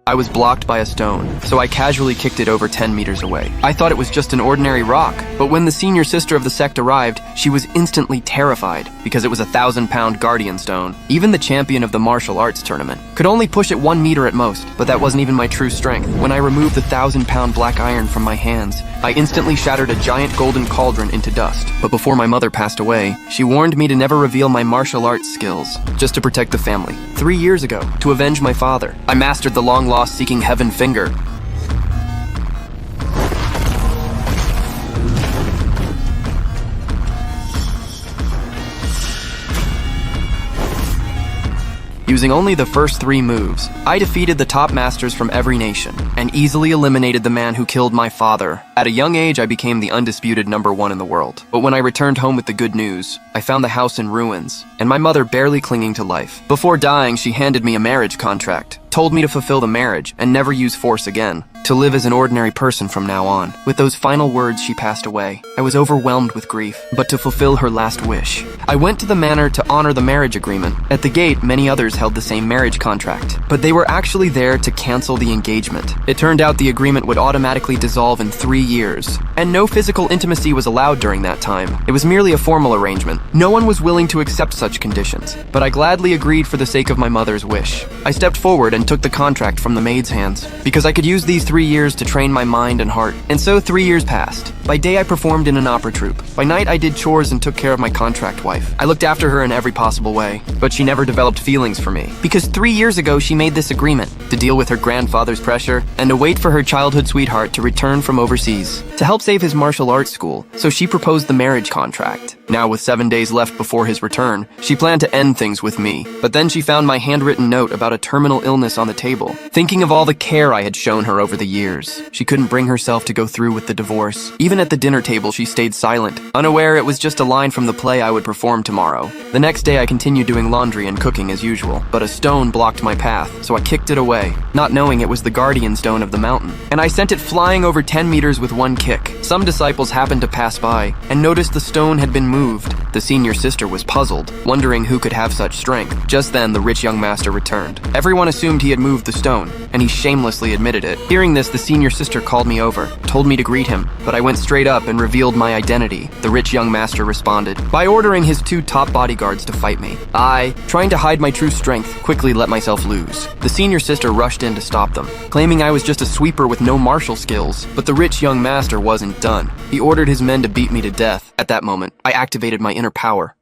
I was blocked by a stone, so I casually kicked it over 10 meters away. I thought it was just an ordinary rock, but when the senior sister of the sect arrived, she was instantly terrified because it was a 1,000-pound guardian stone. Even the champion of the martial arts tournament could only push it 1 meter at most, but that wasn't even my true strength. When I removed the 1,000-pound black iron from my hands, I instantly shattered a giant golden cauldron into dust. But before my mother passed away, she warned me to never reveal my martial arts skills, just to protect the family. 3 years ago, to avenge my father, I mastered the long-lost Seeking Heaven finger. Using only the first 3 moves, I defeated the top masters from every nation and easily eliminated the man who killed my father. At a young age, I became the undisputed #1 in the world. But when I returned home with the good news, I found the house in ruins and my mother barely clinging to life. Before dying, she handed me a marriage contract, told me to fulfill the marriage and never use force again, to live as an ordinary person from now on. With those final words, she passed away. I was overwhelmed with grief, but to fulfill her last wish, I went to the manor to honor the marriage agreement. At the gate, many others held the same marriage contract, but they were actually there to cancel the engagement. It turned out the agreement would automatically dissolve in 3 years, and no physical intimacy was allowed during that time. It was merely a formal arrangement. No one was willing to accept such conditions, but I gladly agreed for the sake of my mother's wish. I stepped forward and took the contract from the maid's hands, because I could use these 3 years to train my mind and heart. And so 3 years passed. By day I performed in an opera troupe. By night I did chores and took care of my contract wife. I looked after her in every possible way, but she never developed feelings for me. Because 3 years ago she made this agreement, to deal with her grandfather's pressure, and to wait for her childhood sweetheart to return from overseas, to help save his martial arts school, so she proposed the marriage contract. Now with 7 days left before his return, she planned to end things with me. But then she found my handwritten note about a terminal illness on the table. Thinking of all the care I had shown her over the years, she couldn't bring herself to go through with the divorce. Even at the dinner table, she stayed silent, unaware it was just a line from the play I would perform tomorrow. The next day, I continued doing laundry and cooking as usual, but a stone blocked my path, so I kicked it away, not knowing it was the guardian stone of the mountain. And I sent it flying over 10 meters with one kick. Some disciples happened to pass by and noticed the stone had been moved. The senior sister was puzzled, wondering who could have such strength. Just then, the rich young master returned. Everyone assumed he had moved the stone, and he shamelessly admitted it. Hearing this, the senior sister called me over, told me to greet him, but I went straight up and revealed my identity. The rich young master responded by ordering his 2 top bodyguards to fight me. I, trying to hide my true strength, quickly let myself loose. The senior sister rushed in to stop them, claiming I was just a sweeper with no martial skills. But the rich young master wasn't done. He ordered his men to beat me to death. At that moment, I activated my inner power.